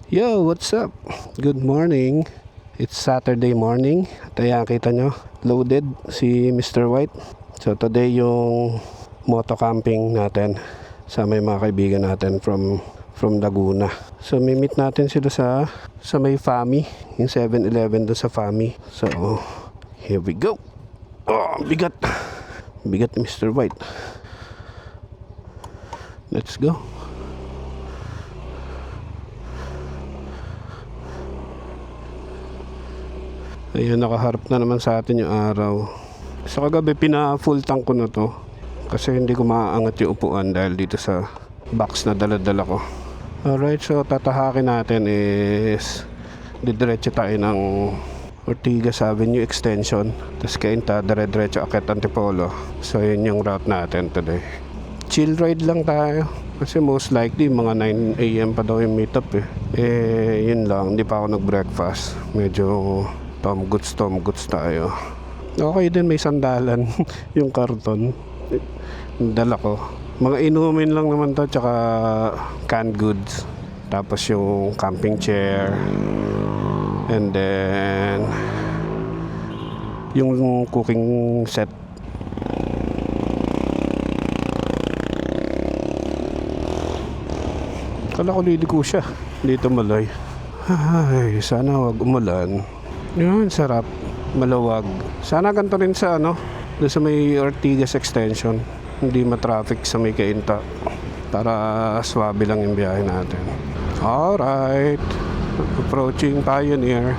Yo, what's up? Good morning. It's Saturday morning. At ayan, kita nyo, loaded si Mr. White. So today yung moto camping natin sa may mga kaibigan natin from Laguna. So meet natin sila sa may FAMI, yung 7-Eleven doon sa FAMI. So here we go. Oh, bigat. Bigat ni Mr. White. Let's go. Ayan, nakaharap na naman sa atin yung araw. Sa kagabi, pina-full tank ko na to. Kasi hindi ko maaangat yung upuan dahil dito sa box na dala-dala ko. Alright, so tatahakin natin is didiretso tayo ng Ortigas Avenue Extension. Tapos kainta, dire-diretso akit Antipolo. So yun yung route natin today. Chill ride lang tayo. Kasi most likely mga 9 AM pa daw yung meetup eh. Yun lang, hindi pa ako nag-breakfast. Medyo Tom goods tayo. Okay din, may sandalan yung karton. Dala ko. Mga inumin lang naman to, tsaka canned goods. Tapos yung camping chair. And then yung cooking set. Kala ko liliko siya. Dito malay. Ay, sana wag umulan. Yun, sarap. Malawag. Sana ganito rin sa doon sa may Ortigas Extension. Hindi ma-traffic sa may kainta. Para swabe lang yung biyahe natin. Alright. Approaching Pioneer.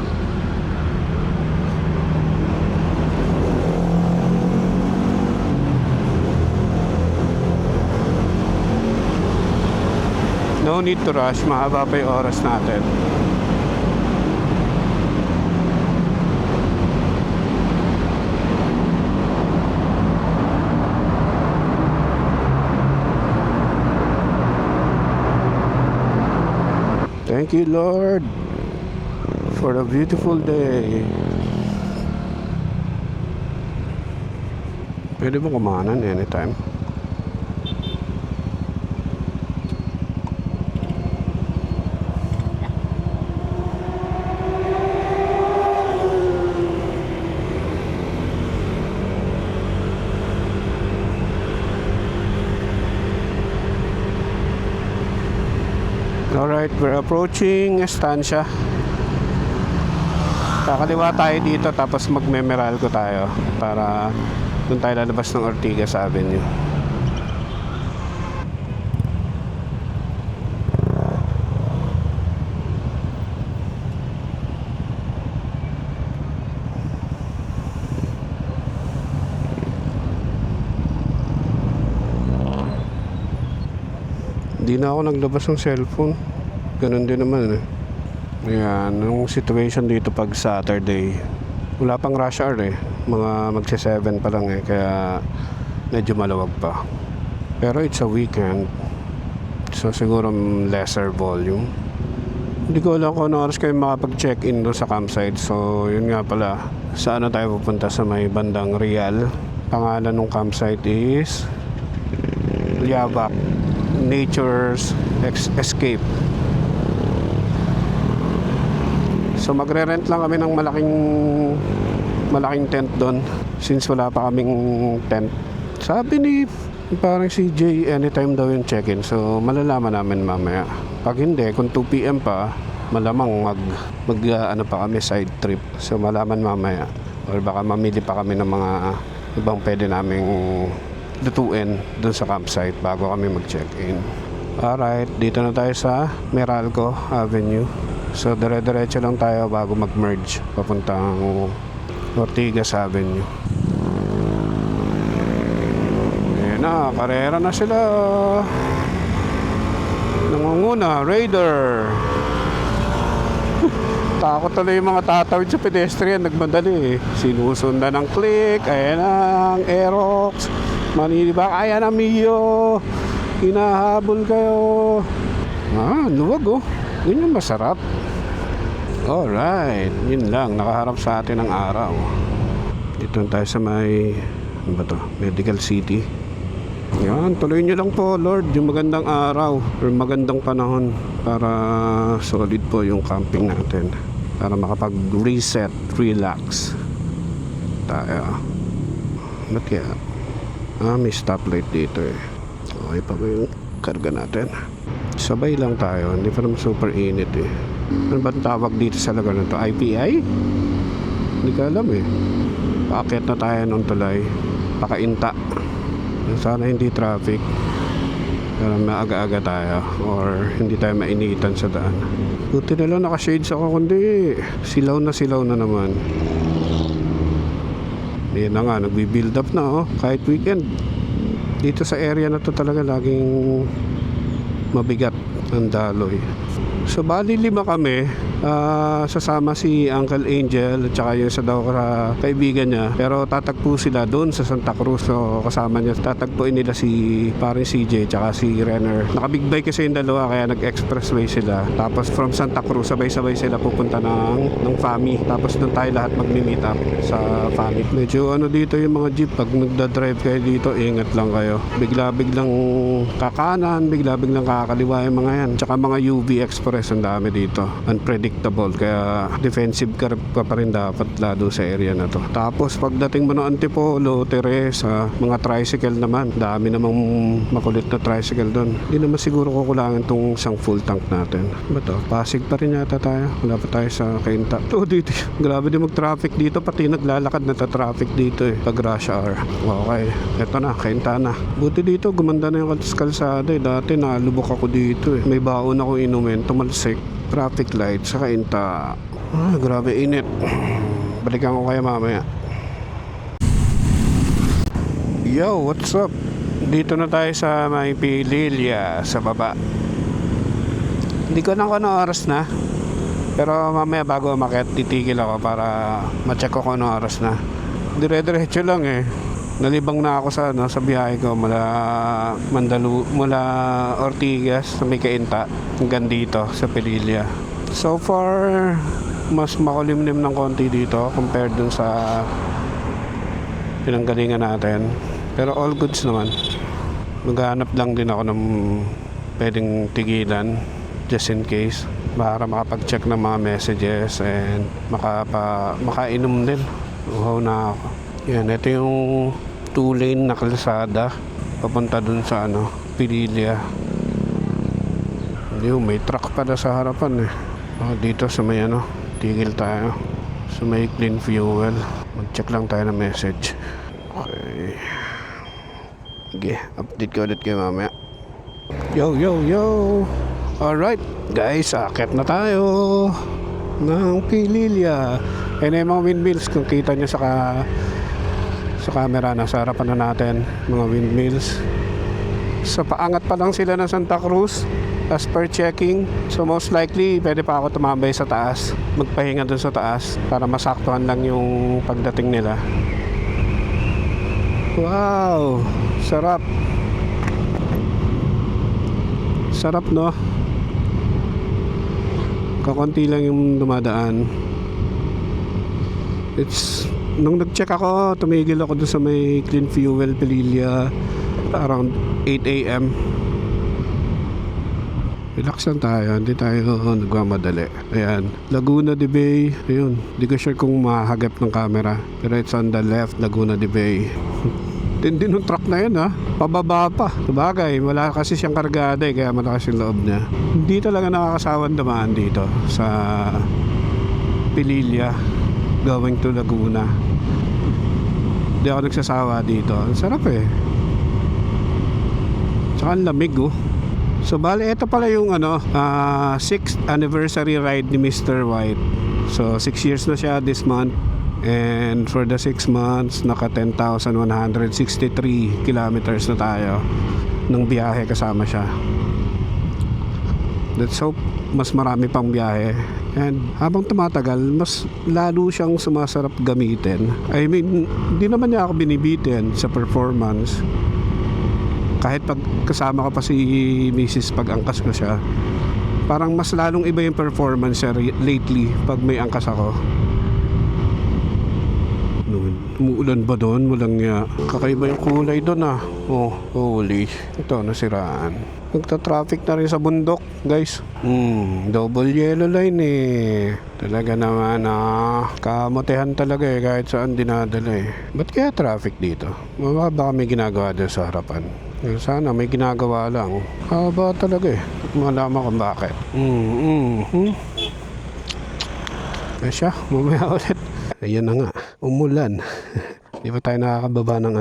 No need to rush. Mahaba pa yung oras natin. Thank you, Lord, for a beautiful day. Pwede ba kumanan anytime? Alright, we're approaching Estancia. Kakaliwa tayo dito tapos magme-Meralco tayo para doon tayo lalabas ng Ortigas Avenue. Hindi na ako naglabas ng cellphone. Ganun din naman eh. Ayan, yung situation dito pag Saturday, wala pang rush hour eh. Mga magsi-7 pa lang eh. Kaya medyo malawag pa. Pero it's a weekend. So siguro lesser volume. Hindi ko alam kung ano oras kayo makapag-check-in doon sa campsite. So yun nga pala. Saan na tayo pupunta? Sa may bandang Real. Pangalan ng campsite is Liabac Nature's Escape. So magre-rent lang kami ng malaking tent doon since wala pa kaming tent. Sabi ni parang si Jay, anytime daw yung check-in. So malalaman namin mamaya. Pag hindi, kung 2 PM pa, malamang ano pa kami, side trip. So malaman mamaya. Or baka mamili pa kami ng mga ibang pwede naming lutuin doon sa campsite bago kami mag-check-in. Alright, dito na tayo sa Meralco Avenue. So dire-diretso lang tayo bago mag-merge papuntang Ortigas Avenue. Ayan na, karera na sila. Nangunguna, Raider. Takot na yung mga tatawid sa pedestrian, nagmadali eh. Sinusundan ng Click, ayan ang Aerox, Manilibak, ayan ang Mio. Hinahabol kayo. Luwag oh. Yun yung masarap. Alright, yun lang. Nakaharap sa atin ang araw. Dito tayo sa may Medical City. Yan, tuloy nyo lang po Lord yung magandang araw or magandang panahon para solid po yung camping natin, para makapag-reset, relax tayo. Ba't kaya? May stoplight dito eh. Okay pa ba yung karga natin? Sabay lang tayo, hindi pa naman super init eh. Ano ba tawag dito sa lugar na to? IPI? Hindi ka alam eh. Paakyat na tayo nung tulay, pakainta. Sana hindi traffic, para maaga-aga tayo or hindi tayo mainitan sa daan. Buti na lang naka-shades ako, kundi silaw na naman. Yan na nga, nagbi-build up na kahit weekend. Dito sa area na to talaga laging mabigat ang daloy. So bali 5 kami, sasama si Uncle Angel at saka yung sa daw kaibigan niya, pero tatagpo sila doon sa Santa Cruz. So kasama niya, tatagpuin nila si paring CJ tsaka si Renner. Nakabig bike kasi yung dalawa, kaya nag-expressway sila. Tapos from Santa Cruz sabay-sabay sila pupunta ng FAMI. Tapos doon tayo lahat magmi-meet up sa FAMI. Medyo dito yung mga jeep, pag nagda-drive kayo dito, ingat lang kayo. Bigla-biglang kakanan, bigla-biglang kakaliwa yung mga yan. Tsaka mga UV Express, ang dami dito, unpredictable, kaya defensive ka pa rin dapat lalo sa area na to. Tapos pagdating mo ng Antipolo, Teresa, mga tricycle naman, dami namang makulit na tricycle doon. Hindi naman siguro kukulangan tong isang full tank natin. Ba to? Pasig pa rin yata tayo, wala pa tayo sa Kainta. To dito, grabe din mag-traffic dito, pati naglalakad na traffic dito pag rush hour. Okay, eto na, Kainta na. Buti dito gumanda na yung kalsada dati nalubok ako dito may baon ako inumin, tumalsik, traffic light sa Kainta. Grabe init. Balikan ko kayo mamaya. Yo, what's up? Dito na tayo sa may Pililya sa baba. Hindi ko na kung ano oras na, pero mamaya bago umakyat titigil ako para ma-check ko kung ano oras na. Dire-diretso lang Nalibang na ako sa biyahe ko mula Ortigas sa may Kainta hanggang dito sa Pililya. So far, mas makulimlim ng konti dito compared dun sa pinanggalingan natin. Pero all goods naman. Maghanap lang din ako ng pwedeng tigilan just in case, para makapag-check ng mga messages and makainom din. Uhaw na ako. Yan, ito yung 2-lane na kalsada papunta dun sa Pililya. May truck pala sa harapan dito sa may tigil tayo sa may clean fuel. Mag-check lang tayo ng message. Okay, sige, update ko ulit kayo mamaya. Yo. Alright guys, akit na tayo ng Pililya. Ayun yung mga windmills, kung kita nyo sa camera, nasa harapan na natin mga windmills. So paangat pa lang sila ng Santa Cruz as per checking. So most likely pwede pa ako tumambay sa taas, magpahinga dun sa taas para masaktuhan lang yung pagdating nila. Wow, sarap no. Kakunti lang yung dumadaan. Nung nag-check ako, tumigil ako doon sa may clean fuel Pililya around 8 AM. Relax lang tayo, hindi tayo nagmamadali. Ayan, Laguna de Bay. Ayun, hindi ko sure kung mahagap ng camera, pero it's on the left, Laguna de Bay. Tindi nung truck na yun pababa pa. Sabagay, wala kasi siyang kargada kaya malakas yung loob niya. Hindi talaga nakakasawan dumaan dito sa Pililya going to Laguna. Hindi ako nagsasawa dito. Ang sarap tsaka ang lamig So bali, ito pala yung 6th anniversary ride ni Mr. White. So 6 years na siya this month. And for the 6 months, naka 10,163 kilometers na tayo ng biyahe kasama siya. Let's hope mas marami pang biyahe. And habang tumatagal, mas lalo siyang sumasarap gamitin. I mean, hindi naman niya ako binibitin sa performance. Kahit pag kasama ko pa si Mrs. pag angkas ko siya, parang mas lalong iba yung performance lately pag may angkas ako. Umuulan ba doon? Walang nga. Kakaiba yung kulay doon ah. Oh, holy. Ito, nasiraan. Nagta-traffic na rin sa bundok, guys. Double yellow line eh. Talaga naman kamotehan talaga eh, kahit saan dinadala eh. Ba't kaya traffic dito? Baka may ginagawa doon sa harapan. Sana may ginagawa lang. Haba talaga eh. Malaman kung bakit. Kaya siya, mamaya ulit. Ayan na nga, umulan. Di pa tayo nakakababa ng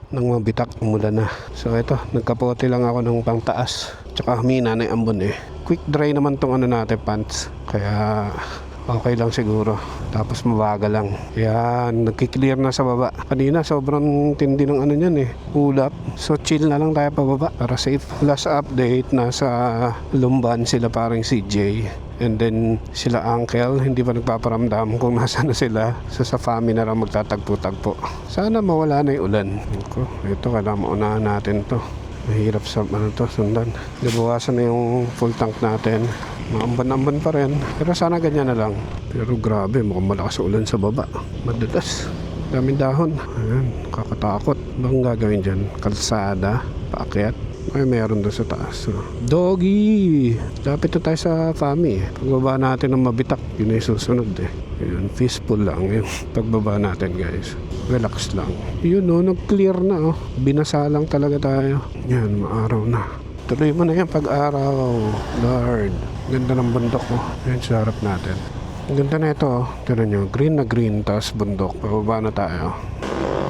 ng mabitak, umulan na. So ito, nagkapote lang ako ng pangtaas. Tsaka humina na yung ambon eh. Quick dry naman tong natin, pants. Kaya okay lang siguro. Tapos mabagal lang. Kaya nagki-clear na sa baba. Kanina sobrang tindi ng niyan eh. Ulap. So chill na lang tayo pababa para safe. Last update, nasa Lumban sila parang CJ. And then sila uncle, hindi pa nagpaparamdam kung nasaan na sila. So sa family na lang magtatagpo-tagpo. Sana mawala na yung ulan. Ito, kailangan maunahan natin to. Mahirap sa sundan. Nabawasan na yung full tank natin. Maamban-amban pa rin. Pero sana ganyan na lang. Pero grabe, mukhang malakas ulan sa baba. Madulas. Daming dahon. Ayan, kakatakot. Bang gagawin dyan? Kalsada? Paakyat? Ay, meron doon sa taas. Doggy! Lapit na tayo sa Fami. Pagbaba natin ng mabitak, yun ay susunod eh. Yun, peaceful lang yung pagbaba natin, guys. Relax lang. Yun nag-clear na Binasa lang talaga tayo. Yan, maaraw na. Tuloy mo na yan pag-araw. Lord. Ganda ng bundok Yan sa harap natin. Ganda na ito Tignan nyo, green na green, tapos bundok. Pababa na tayo.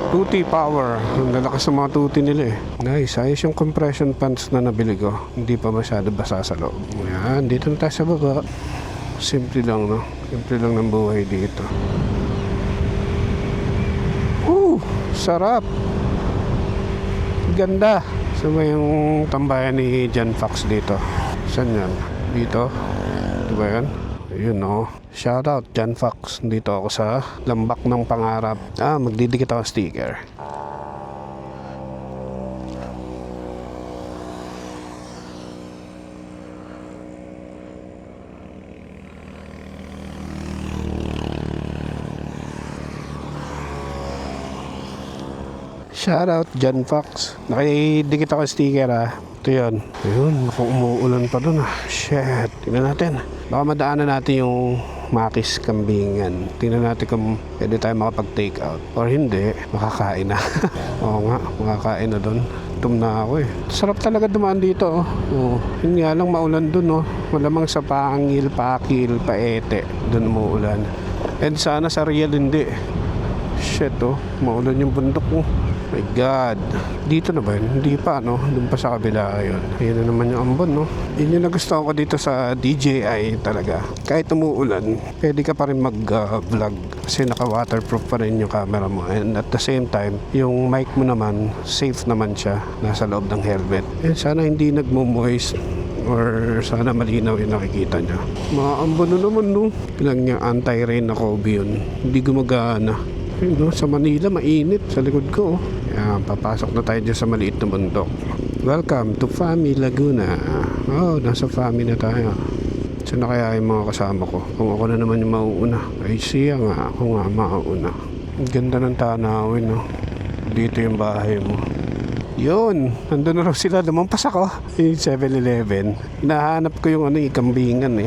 Tuti power. Ang lalakas ng mga tuti nila eh. Nice. Ayos yung compression pants na nabili ko. Hindi pa masyado basa sa loob. Yan. Dito na tayo sa baba. Simple lang Simple lang ng buhay dito. Sarap. Ganda. So may yung tambayan ni John Fox dito. Saan yan? Dito? Diba yan? Ayun Shout out John Fox. Dito ako sa Lambak ng Pangarap. Magdidikit ako sticker. Shout out John Fox. Nakidikit ako sticker Ito yun. Ayun, umuulan pa dun Shit. Tingnan natin. Baka madaanan natin yung Makis Kambingan. Tingnan natin kung pwede tayo makapag-take out. Or hindi, makakain na. Oo nga, makakain na dun. Tum na ako eh. Sarap talaga dumaan dito Yun nga lang maulan dun Malamang sa Pangil, Pakil, Paete. Dun umuulan. And sana sa Real hindi. Shit maulan yung bundok My God. Dito na ba yun? Hindi pa Doon pa sa kabila yun. Ayun na naman yung ambon Yun yung nagustuhan ko dito sa DJI talaga. Kahit umuulan, pwede ka pa rin mag-vlog. Kasi naka-waterproof pa rin yung camera mo. And at the same time, yung mic mo naman, safe naman siya. Nasa loob ng helmet. Sana hindi nagmo-moist. Or sana malinaw yung nakikita niya. Maambon na naman Ilang yung anti-rain na Kobe yun. Hindi gumagana. Sa Manila, mainit sa likod ko Yan, papasok na tayo dyan sa maliit na bundok. Welcome to Fami Laguna. Nasa Fami na tayo. Saan na kaya yung mga kasama ko? Kung ako na naman yung mauuna. Ay siya nga, ako nga mauuna. Ang ganda ng tanawin Dito yung bahay mo. Yun, nandun na raw sila. Lumampas ako yung 7-Eleven. Hinahanap ko yung Kambingan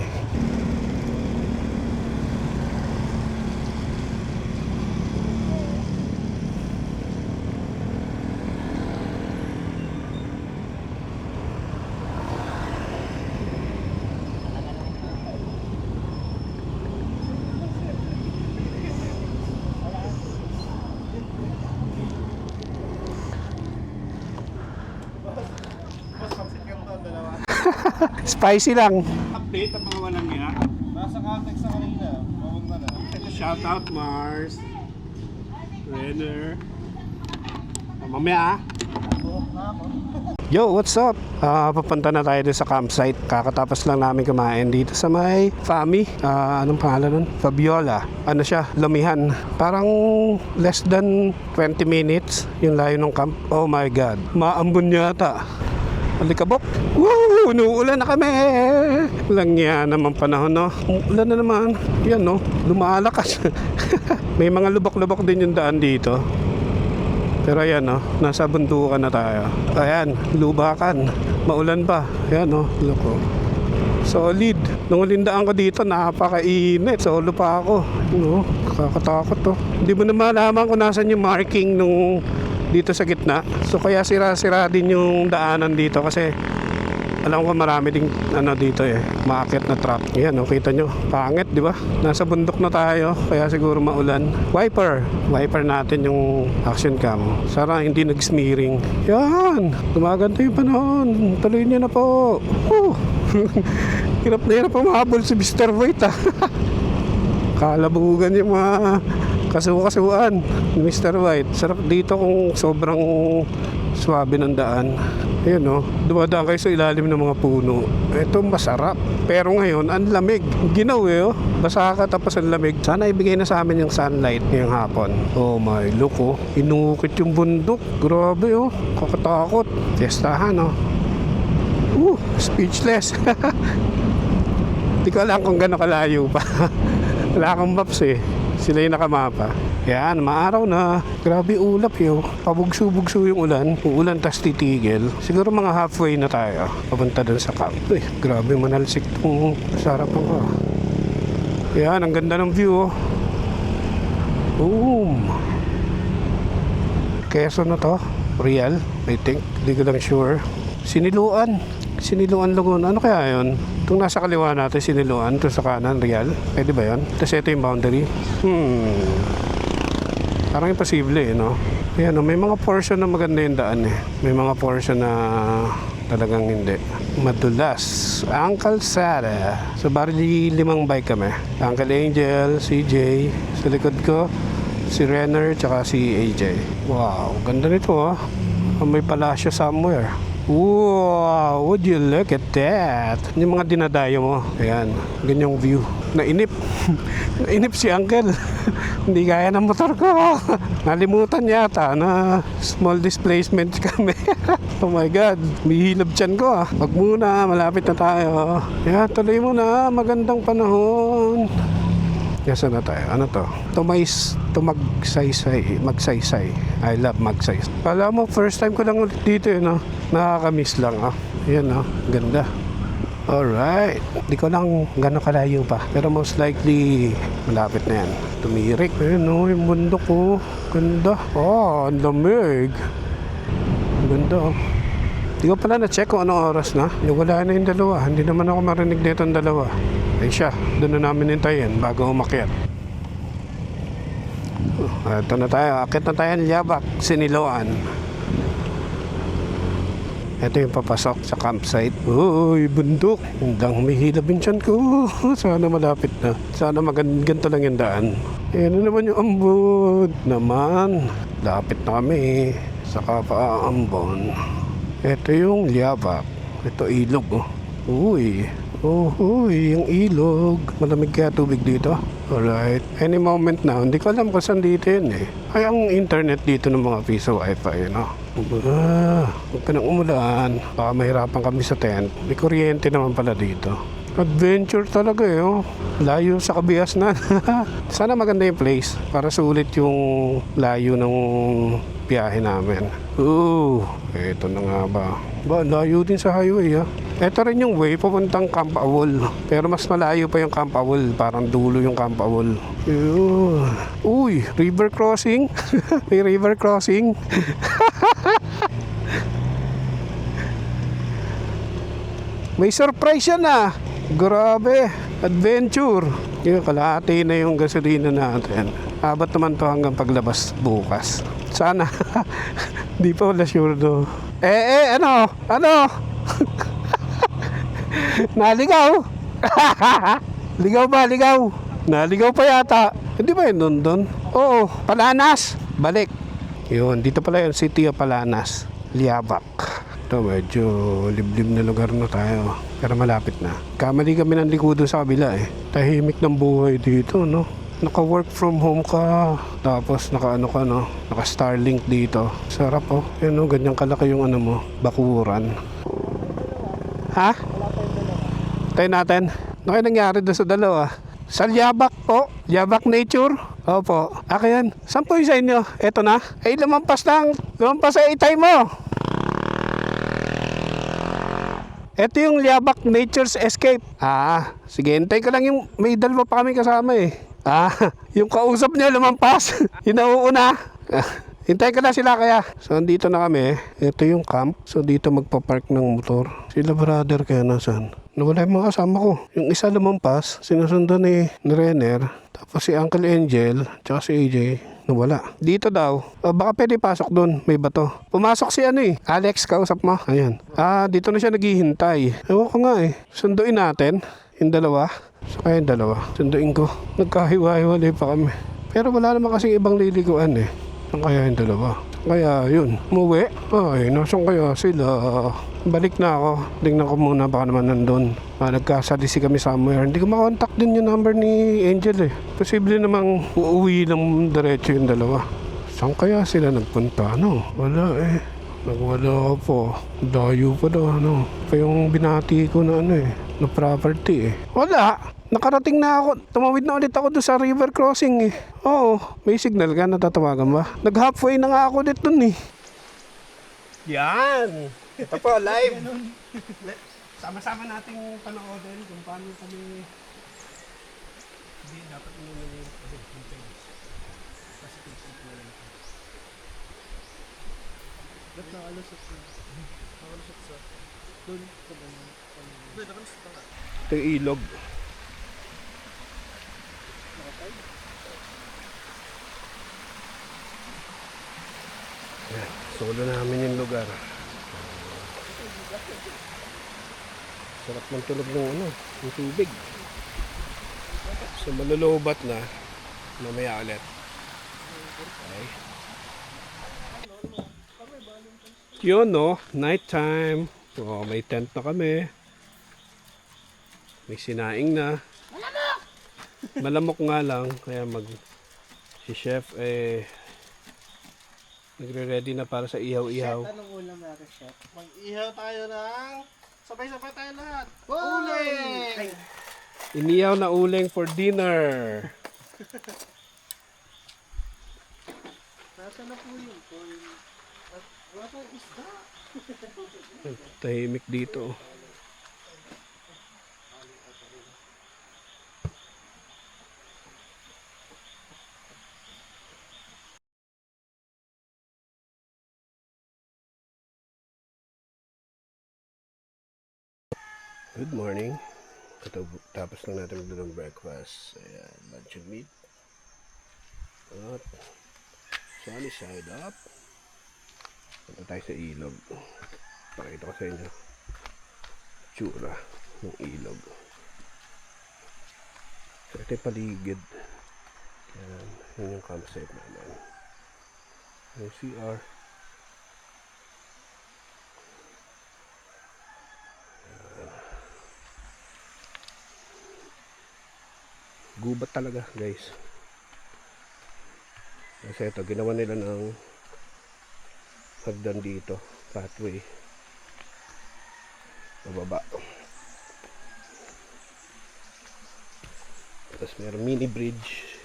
Spicy lang. Update ang mga walang niya. Nasa context na kanina. Mamunta na. Shout out Mars. Renner. Mamaya Yo, what's up? Papunta na tayo sa campsite. Kakatapos lang namin kumain dito sa may Fami. Anong pangalan nun? Fabiola. Ano siya? Lumihan. Parang less than 20 minutes yung layo ng camp. Oh my God. Maambon yata. Alikabok. Woo! Nuulan na kami. Walang yan naman panahon, no? Ulan na naman. Yan, no? Lumalakas. May mga lubak-lubak din yung daan dito. Pero ayan nasa bundukan na tayo. Ayan, lubakan. Maulan pa. Ayan look oh. Solid. Nung ulindaan ko dito, napakainit. Solo pa ako. Kakatakot to. Hindi mo na malaman kung nasan yung marking nung dito sa gitna. So kaya sira-sira din yung daanan dito kasi alam ko marami ding dito maakyat na truck. Yan, kita nyo. Pangit, di ba? Nasa bundok na tayo, kaya siguro maulan. Wiper natin yung action cam. Sana hindi nag-smearing. Yan, gumaganda yung panahon. Tuloy niyo na po. Hirap na hirap mahabol si Mr. White Kalabugan yung mga kasuan ni Mr. White. Sarap dito kung sobrang swabe ng daan. Ayun dumadaan kayo sa ilalim ng mga puno. Ito masarap. Pero ngayon, ang lamig. Ginaw basa ka tapos ang lamig. Sana ibigay na sa amin yung sunlight ngayong hapon. Oh my, look inukit yung bundok. Grabe kakatakot. Fiestahan speechless. Di ko alam kung gano'ng kalayo pa. Wala akong maps Sila yung nakamapa. Yan, maaraw na. Grabe ulap Pabugso-bugso yung ulan. Uulan tas titigil. Siguro mga halfway na tayo. Papunta dun sa camp. Uy, grabe manalsik itong sarapan ko. Yan, ang ganda ng view Boom. Quezon na to. Real, I think. Hindi ko lang sure. Siniluan Laguna. Ano kaya yun? Itong nasa kaliwa natin, Siniluan. Ito sa kanan, Real. Pwede ba yun? Tapos ito yung boundary. Parang imposible Ayan, may mga portion na maganda yung daan May mga portion na talagang hindi. Madulas. Ang kalsada. So, bali 5 bike kami. Uncle Angel, CJ. Sa likod ko, si Renner, tsaka si AJ. Wow, ganda nito May palasyo somewhere. Wow, would you look at that? Yung mga dinadayo mo. Ayan, ganyang view. Nainip. Nainip si Uncle. Hindi kaya ng motor ko. Nalimutan yata na small displacement kami. Oh my God, may hilab tiyan ko Wag muna, malapit na tayo. Ayan, tuloy mo na. Magandang panahon. Saan na tayo? Ano to? Magsaysay. I love magsaysay. Kala mo, first time ko lang ulit dito Nakakamiss lang Ayan ganda. Alright. Di ko lang gano'ng kalayo pa. Pero most likely, malapit na yan. Tumirik. Ayan yung bundok Ganda. Ang lamig. Ganda Di ko pala na-check kung anong oras na. Wala na yung dalawa. Hindi naman ako marinig dito ang dalawa. Ay siya, doon na namin hintayin bago umakyat. Ito na tayo. Akit na tayo ng Yabak, Siniluan. Ito yung papasok sa campsite. Uy, bundok. Hanggang humihilab yung tiyan ko. Sana malapit na. Sana ganito lang yung daan. Ayan na naman yung ambon. Naman, lapit na kami sa Kapaambon. Ito yung Yabak. Ito ilog Uy, yung ilog. Malamig kaya tubig dito. Alright. Any moment now. Hindi ko alam kung saan dito yun Ay, ang internet dito ng mga piso wifi huwag ka nang umulan. Baka mahirapan kami sa tent. May kuryente naman pala dito. Adventure talaga Layo sa Kabiasnan. Sana maganda yung place para sulit yung layo ng biyahe namin. Ito na nga ba? Layo din sa highway Ito rin yung way papuntang Camp Awol. Pero mas malayo pa yung Camp Awol. Parang dulo yung Camp Awol. Uy, river crossing. May river crossing. May surprise yan Grabe. Adventure. Yung kalahati na yung gasolina natin. Abot naman to hanggang paglabas bukas. Sana. Di pa wala sure Ano? Naligaw. Ligaw ba? Naligaw pa yata. Hindi ba yun doon? Oo, Palanas. Balik. Yun, dito pala yung City of Palanas. Liabak. Ito, medyo liblib na lugar na tayo. Pero malapit na. Kamali kami ng likudo sa kabila Tahimik ng buhay dito, Naka-work from home ka. Tapos naka-Starlink dito. Sarap ganyang kalaki yung mo, bakuran. Ha? Tayo natin. Ano kaya nangyari doon sa dalawa? Sa Liabak po. Liabak Nature. Opo. Yan. Saan po yung sa inyo? Eto na. Ay, lumampas sa itay mo. Ito yung Liabak Nature's Escape. Sige, hintay ko lang yung may dalawa pa kami kasama eh. Yung kausap niya lumampas. Yung nauuna. Hintay ko na sila kaya. So, dito na kami. Ito yung camp. So, dito magpa-park ng motor. Sila brother kaya nasan? Nawala yung mga kasama ko. Yung isa lumampas, sinusundan ni Renner. Tapos si Uncle Angel, tsaka si AJ, nawala. Dito daw, baka pwede pasok doon, may bato. Pumasok si Alex, kausap mo. Ayan. Dito na siya naghihintay. Ewan ko nga eh. Sunduin natin, yung dalawa. Saka yung dalawa. Sunduin ko. Nagkahiwa-hiwalay pa kami. Pero wala naman kasing ibang liliguan eh. Saan kaya yung dalawa? Kaya yun, umuwi. Ay, nasan kaya sila? Balik na ako. Tingnan ko muna baka naman nandun. Nagkasalisi kami somewhere. Hindi ko makontak din yung number ni Angel eh. Posible namang uuwi lang diretso yung dalawa. Saan kaya sila nagpunta? Wala eh. Nagwala po. Dayo pa daw Pa yung binati ko na na property eh. Wala. Nakarating na ako. Tumawid na ulit ako doon sa river crossing eh. Oo. May signal ka. Natatawagan ba? Nag-halfway na nga ako dito dun eh. Yan. Ito po, live. Sama-sama nating panoodin kung paano kami... Hindi, dapat mo na yung... Ba't nakalusot sa? Nakalusot sa? Doon sa ganyan. Doon, nakalusot ka. Ito yung ilog. Yan, solo namin yung lugar. Sarap ng tulog ng ng tubig. So malulubat na mamaya ulit. Okay. Yun night time. So may tent na kami. May sinaing na. Malamok nga lang kaya si chef nagre-ready na para sa ihaw-ihaw. Chef, anong ulam natin, chef? Mag-ihaw tayo ng... Sabay-sabay tayo lahat. Uling! Inihaw na uling for dinner. Nasa na po yung corn? Wala tayong isda. Tahimik dito. Good morning. Tapos lang natin magdala ng breakfast. Ayan, lunch and meat. At sunny side up. Punta tayo sa ilog. Pakita ko sa inyo. Tsura ng ilog. So ito yung paligid. Ayan, yun yung campsite namin. Yung CR. Gubat talaga guys. Kasi ito ginawa nila ng hagdan dito, pathway pababa. Tapos meron mini bridge.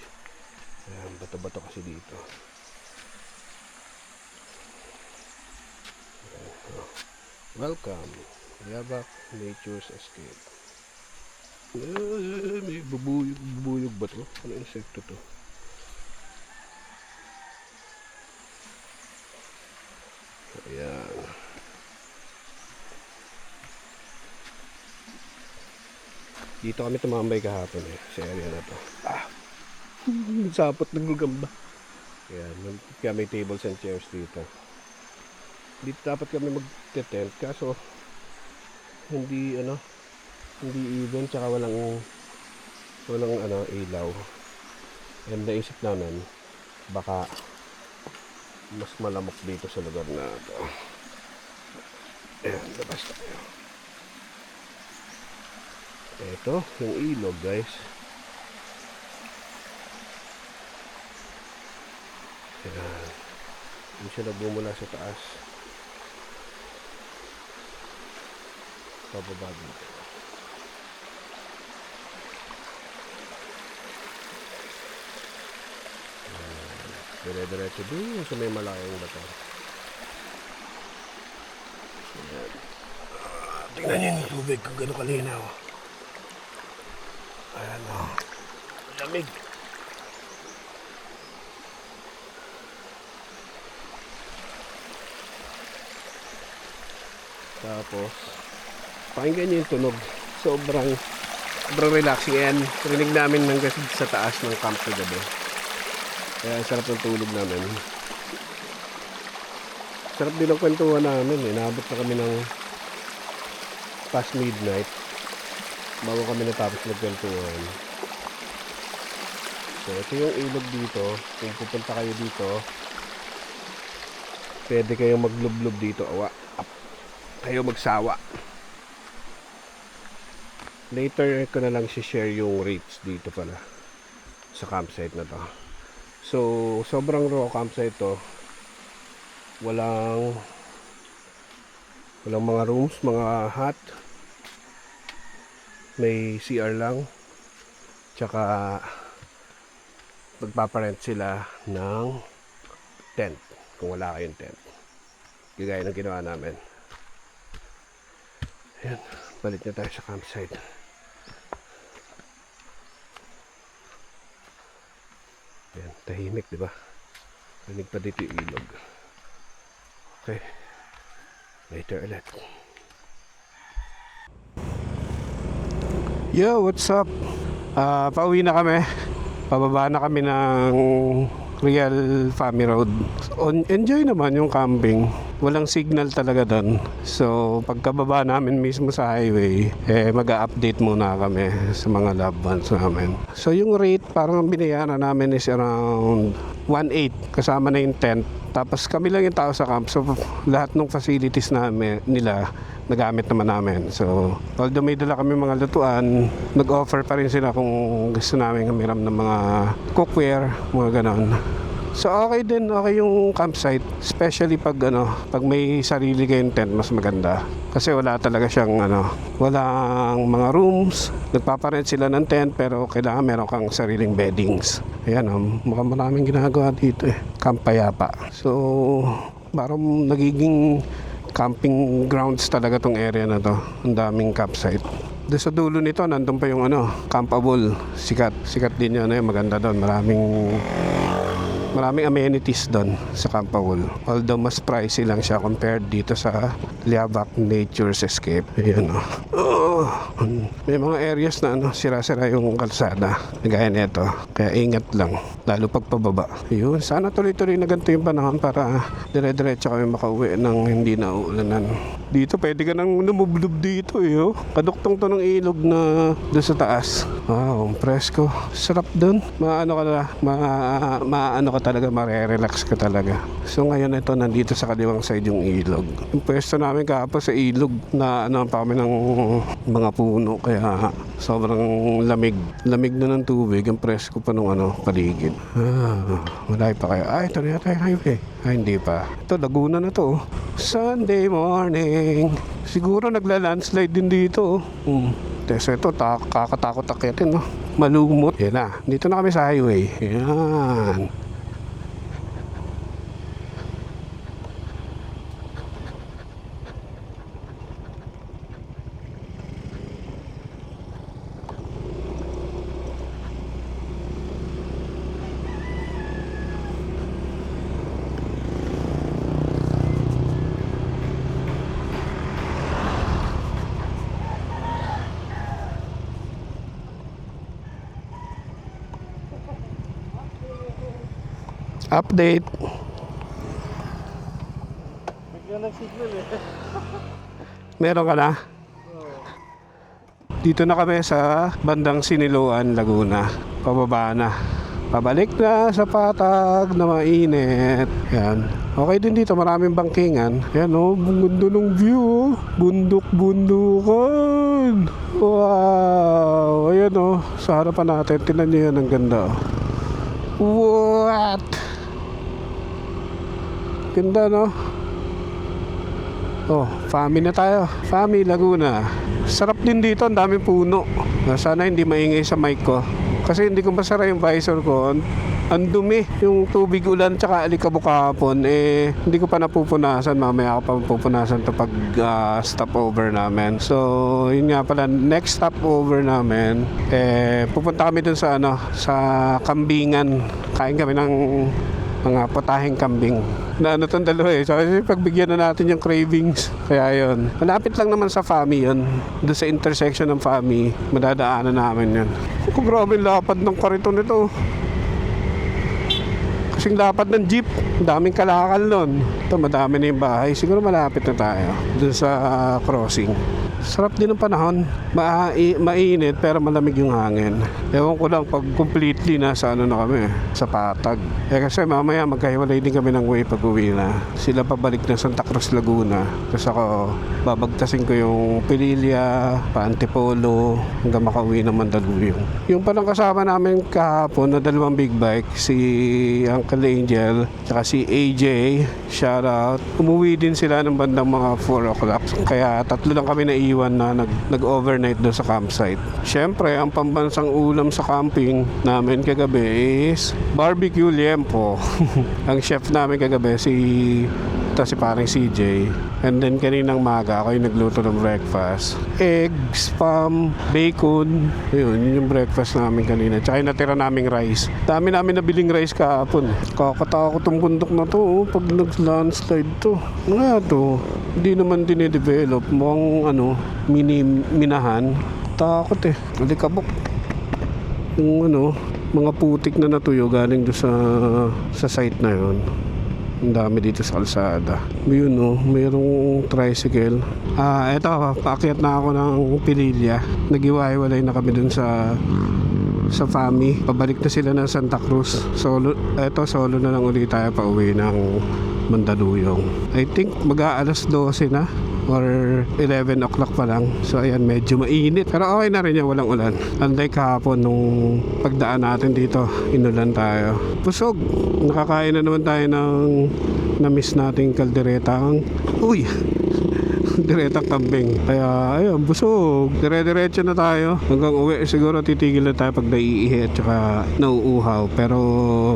Ayan, bato-bato kasi dito. Welcome Liabak Nature's Escape. May bubuyog ba to? Ano insekto to? Ayan. Dito kami tumambay kahapon sa area na to. Sapot naggugamba. Ayan, kaya may tables and chairs dito. Dito dapat kami mag-tent kaso hindi even tsaka walang ilaw. And naisip namin baka mas malamok dito sa lugar na ito. Ayan, labas tayo. Ito yung ilog guys. Ayan, hindi siya nagbumula sa taas, pababa dito. Dire-diretso doon sa may malayong bato. Tingnan niyo yung tubig kung gano'n kalinaw. Ayan o. Lamig. Tapos, pakinggan niyo yung tunog. Sobrang relaxing. Ayan, rinig namin hanggang sa taas ng camp kagabi. Kaya sarap ng tulog namin. Sarap din ang kwentuhan namin. Naabot na kami ng past midnight bago kami natapos magkwentuhan. So ito yung ilog dito. Kung pupunta kayo dito, pwede kayong maglublob dito. Kayo magsawa. Later ko na lang share yung rates dito pala sa campsite na to. So sobrang raw campsite to. Walang mga rooms, mga hut. May CR lang. Tsaka magpaparent sila ng tent kung wala kayong tent. Gagaya ng ginawa namin. Ayan, balik na tayo sa campsite. Ayan, tahimik, di ba? Rinig pa dito yung ilog. Okay. Later ulit. Yo, what's up? Pauwi na kami. Pababa na kami ng Real Family Road. Enjoy naman yung camping. Walang signal talaga doon. So, pagkababa namin mismo sa highway, mag-a-update muna kami sa mga loved ones namin. So, yung rate parang binayaran namin is around 1.8 kasama na yung tent. Tapos kami lang yung tao sa camp. So, lahat ng facilities nila nagamit naman namin. So, although may dala kami mga lutuan, nag-offer pa rin sila kung gusto namin humiram ng mga cookware, mga ganon. So, okay din, okay yung campsite. Especially pag may sarili kayong tent, mas maganda. Kasi wala talaga siyang walang mga rooms. Nagpaparent sila ng tent pero kailangan meron kang sariling beddings. Ayan, mukhang maraming ginagawa dito eh. Camp Payapa. So, parang nagiging camping grounds talaga tong area na to. Ang daming campsite. Doon sa dulo nito, nandun pa yung Camp Abol. Sikat din yun. Maganda doon. Maraming amenities doon sa Camp Abol. Although mas pricey lang siya compared dito sa Liabac Nature's Escape. Ayan may mga areas na sira-sira yung kalsada. Gaya nito. Kaya ingat lang. Lalo pagpababa. Yun. Sana tuloy-tuloy na ganito yung panahon para dire-diretso kami makauwi ng hindi na uulanan. Dito pwede ka nang lumublob dito Paduktong to ng ilog na doon sa taas. Wow, presko. Sarap doon. Maano ka talaga, marerelax ka talaga. So ngayon ito, nandito sa kaliwang side yung ilog. Yung pwesto namin kahapon sa ilog na pa kami ng mga puno. Kaya sobrang lamig. Lamig na ng tubig. Ang presko pa nung paligid. Malay pa kayo. Ito na yata yung highway. Hindi pa. Ito, Laguna na to. Sunday morning. Siguro nagla-landslide din dito. So ito, kakatakot akyatin malumot. Yan na. Dito na kami sa highway. Yan. Update. Bigla nag-signal Meron ka na? Dito na kami sa bandang Siniloan, Laguna. Pababa na. Pabalik na sa patag na mainit. Yan. Okay din dito, maraming bangkingan. Yan ganda ng view. Bundok-bundukan. Wow. Ayan sa harapan natin. Tingnan niyo yan, ang ganda. What? Ganda family na tayo. Family Laguna. Sarap din dito, ang daming puno. Sana hindi maingay sa mic ko. Kasi hindi ko masara yung visor ko. Ang dumi, yung tubig ulan tsaka alikabok kahapon, eh hindi ko pa napupunasan. Mamaya ako pa pupunasan to pag stopover namin. So yun nga pala, next stopover namin, eh pupunta kami dun sa sa kambingan. Kain kami ng mga potaheng kambing. Na ano tong dalawa eh. So pagbigyan na natin yung cravings. Kaya yun. Malapit lang naman sa FAMI yun. Doon sa intersection ng FAMI, madadaanan namin yun. Kung grabe lapad ng kariton nito. Kasing lapad ng jeep. Daming kalakal nun. Ito, madami na yung bahay. Siguro malapit na tayo. Doon sa crossing. Sarap din ng panahon. Mainit pero malamig yung hangin. Ewan ko lang pag completely nasa na kami, sa Patag. Kasi mamaya magkahiwalay din kami ng way pag uwi na. Sila pabalik na Santa Cruz, Laguna. Tapos ako, babagtasin ko yung Pililla, pa-Antipolo, hanggang makauwi ng Mandaluyong. Yung palang kasama namin kahapon na dalawang big bike, si Uncle Angel, tsaka si AJ, shout out. Umuwi din sila ng bandang mga 4 o'clock. Kaya tatlo lang kami naiwan na nag-overnight doon sa campsite. Siyempre, ang pambansang ulam sa camping namin kagabi is barbecue liempo. Ang chef namin kagabi si parang CJ. And then kaninang maga ako yung nagluto ng breakfast. Eggs, spam, bacon. Yun yung breakfast namin kanina. Tsaka yung natira naming rice. Dami namin nabiling rice kahapon. Kakatakot tong bundok na to. Pag nag-landslide to. Ano nga to? Hindi naman dinidevelop. Mukhang minahan. Takot eh. Alikabok. Yung mga putik na natuyo galing doon sa site na yun. Ang dami dito sa kalsada. Yun mayroong tricycle. Eto, paakyat na ako ng Pililla. Nagiwahiwalay na kami dun sa FAMI. Pabalik na sila ng Santa Cruz. Solo na lang ulit tayo pa uwi ng Mandaluyong. I think mag-aalas 12 na or 11 o'clock pa lang. So ayan, medyo mainit. Pero okay na rin yan, walang ulan. Unlike kahapon nung pagdaan natin dito, inulan tayo. Busog. Nakakain na naman tayo ng na-miss nating kalderetang. Uy! Diretang kambing. Kaya ayun, busog. Dire-diretso na tayo. Hanggang uwi siguro titigil na tayo pag naiihi at saka nauuhaw. Pero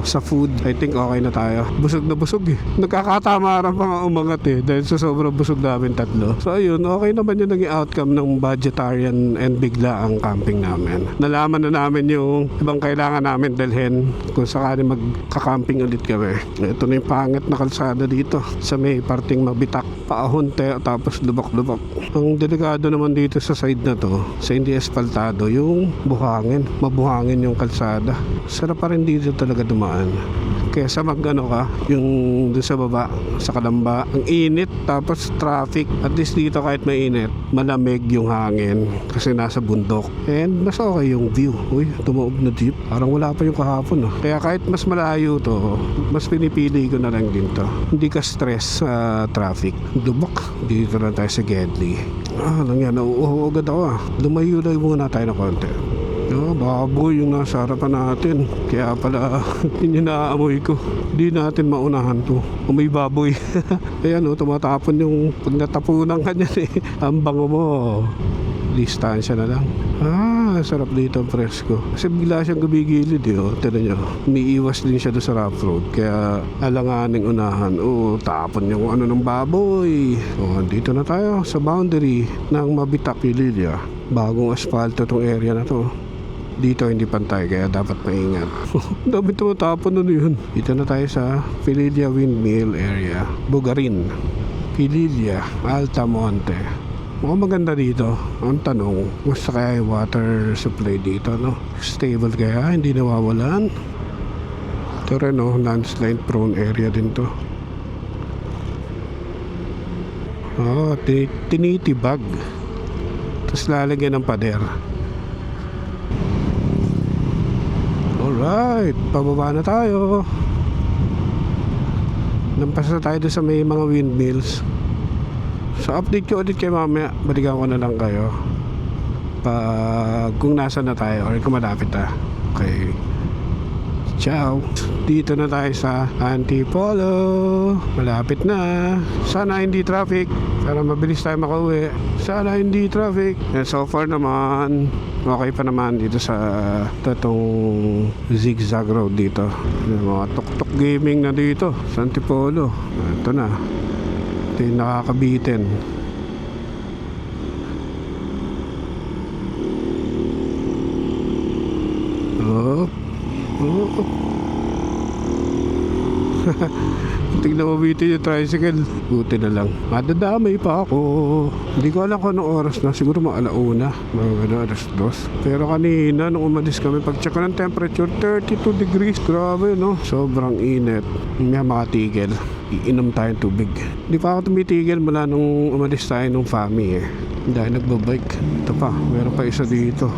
sa food, I think okay na tayo. Busog na busog eh. Nagkakatamaran pa nga umangat eh. Dahil sa sobrang busog namin tatlo. So ayun, okay naman yung naging outcome ng budgetarian and bigla ang camping namin. Nalaman na namin yung ibang kailangan namin dalhin kung sakali magka-camping ulit kami. Ito na yung pangit na kalsada dito. Sa may parting mabitak. Paahonte tapos lubak-lubak. Ang delikado naman dito sa side na to, sa hindi espaltado, yung buhangin. Mabuhangin yung kalsada. Sarap pa rin dito talaga dumaan. Kesa yung doon sa baba, sa Kalamba, ang init, tapos traffic. At least dito kahit mainit, malamig yung hangin kasi nasa bundok. And mas okay yung view. Uy, tumaob na jeep. Parang wala pa yung kahapon. Kaya kahit mas malayo to, mas pinipili ko na lang din to. Hindi ka stress sa traffic. Lubak. Dito na tayo sa Gedli. Lang yan, nauuho agad ako. Lumayo-layo muna tayo ng konti. Baboy yung nasa harapan natin. Kaya pala yun yung naaamoy ko. Hindi natin maunahan to. May baboy. Ayan tumatapon yung pag natapunan ka niyan eh. Ang bango mo. Distansya na lang. Sarap dito ang presko. Kasi bigla siyang gumigilid eh. Tignan nyo. Umiiwas din siya doon sa rough road. Kaya alanganing unahan. Tapon yung ng baboy. Dito na tayo sa boundary ng Mabitak, Pililla. Bagong asfalto tong area na to. Dito hindi pantay kaya dapat maingat. Dami tumatapon yun. Dito na tayo sa Pililla Windmill area. Bugarin. Pililla, Altamonte. Mukhang maganda dito. Ang tanong, gusto kaya yung water supply dito, Stable kaya, hindi nawawalan. Ito rin, landslide prone area din to. Tinitibag. Tapos lalagyan ng pader. Alright, pababa na tayo. Lampas na tayo doon sa may mga windmills. So update ko ulit kayo mamaya. Balikan ko na lang kayo kung nasa na tayo or kung malapit na. Okay. Ciao! Dito na tayo sa Antipolo. Malapit na. Sana hindi traffic. Sana mabilis tayo makauwi. Sana hindi traffic. And so far naman, okay pa naman dito sa tatong zigzag road dito. Yung mga tuk-tuk gaming na dito sa Antipolo. Ito na. Ito yung nakakabitin. Tingnan mo bitin yung tricycle. Buti na lang. Madadamay pa ako. Hindi ko alam kung anong oras na. Siguro mga alauna. Mga gano'n, alas 2. Pero kanina, nung umalis kami, pag-check ko ng temperature, 32 degrees. Grabe, no? Sobrang init. Hindi makatigil. Iinom tayong tubig. Hindi pa ako tumitigil mula nung umalis tayo nung family eh. Dahil nagbabike. Ito pa, meron pa isa dito.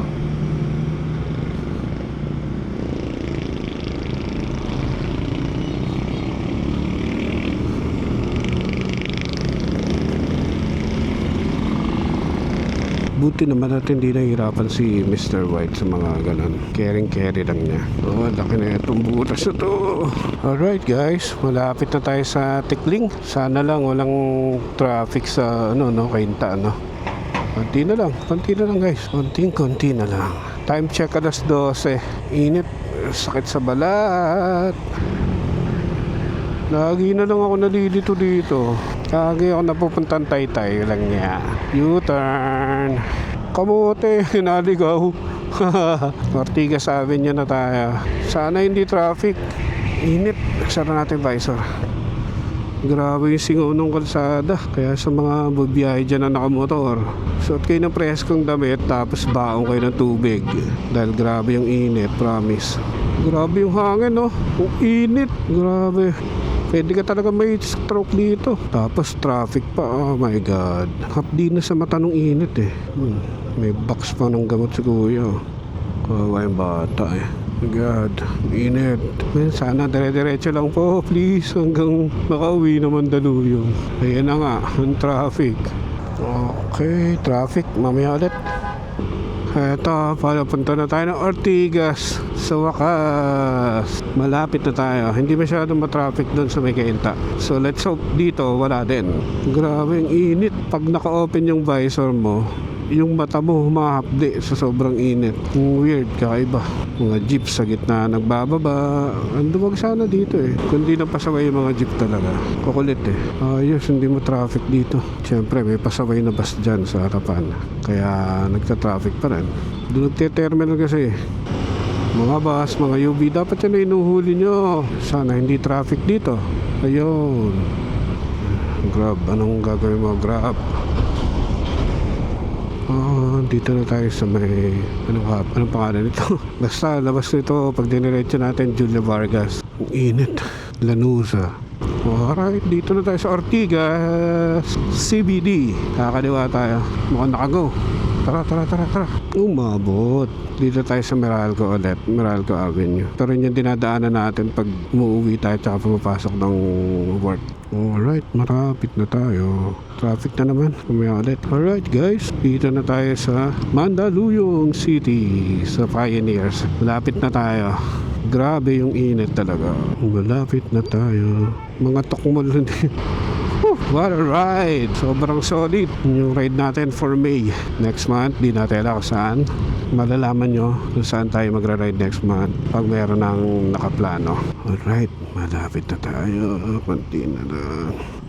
Buti naman natin hindi nahihirapan si Mr. White sa mga ganun. Caring-carry lang niya. Oh, laki na itong butas na to. Alright guys, malapit na tayo sa Tikling. Sana lang walang traffic sa Kainta, no? Konti na lang guys. Konti na lang. Time check alas 12. Init. Sakit sa balat. Lagi na lang ako nalilito dito. Lagi ako napupuntang Taytay lang niya. U-turn. Kamote, naligaw. Ortigas Avenue na tayo. Sana hindi traffic. Init. Sara natin visor. Grabe yung singaw ng kalsada. Kaya sa mga bubiyahe dyan na nakamotor, suot kayo ng preskong damit tapos baong kayo ng tubig. Dahil grabe yung init, promise. Grabe yung hangin, no? Ang init. Grabe. Pwede ka talaga may stroke dito. Tapos traffic pa. Oh my God. Hapdi na sa mata ng init eh. May box pa ng gamot si kuya. Kawawa yung bata eh. God, init. Sana dire-diretso lang po, please. Hanggang makauwi naman Daluyong. Ayan na nga, ang traffic. Okay, traffic. Mamaya ulit. Eto, punta na tayo ng Ortigas. Sa wakas, malapit na tayo. Hindi masyadong matraffic doon sa may Kainta. So let's hope dito wala din. Grabe yung init. Pag naka-open yung visor mo, yung mata mo humahapdi sa sobrang init. Weird, kakaiba. Mga jeep sa gitna nagbababa. Anduwag sana dito eh. Kundi na pasaway yung mga jeep talaga. Kukulit eh. Ayos, hindi mo traffic dito. Siyempre, may pasaway na bus dyan sa harapan. Kaya nagka-traffic pa rin. Doon nagte-terminal kasi. Mga bus, mga UV, dapat yun na inuhuli nyo. Sana hindi traffic dito. Ayun. Grab, anong gagawin mo? Grab. Dito na tayo sa may anong pangalan nito? Basta labas nito pag diniretso natin Julia Vargas. Ang init. Lanuza. Alright, dito na tayo sa Ortigas CBD. Kakaliwa tayo. Mukhang nakago. Tara. Umabot. Dito tayo sa Meralco ulit. Meralco Avenue. Ito rin yung dinadaanan natin pag umuwi tayo tsaka pumapasok ng work. Alright, marapit na tayo. Traffic na naman. Kumaya ulit. Alright guys, dito na tayo sa Mandaluyong City. Sa Pioneers. Malapit na tayo. Grabe yung init talaga. Malapit na tayo. Mga tokmol hindi. What a ride! Sobrang solid yung ride natin for May. Next month, di natin alam kung saan. Malalaman nyo kung saan tayo magra-ride next month pag meron ng nakaplano. Alright, malapit na tayo. Konti na lang.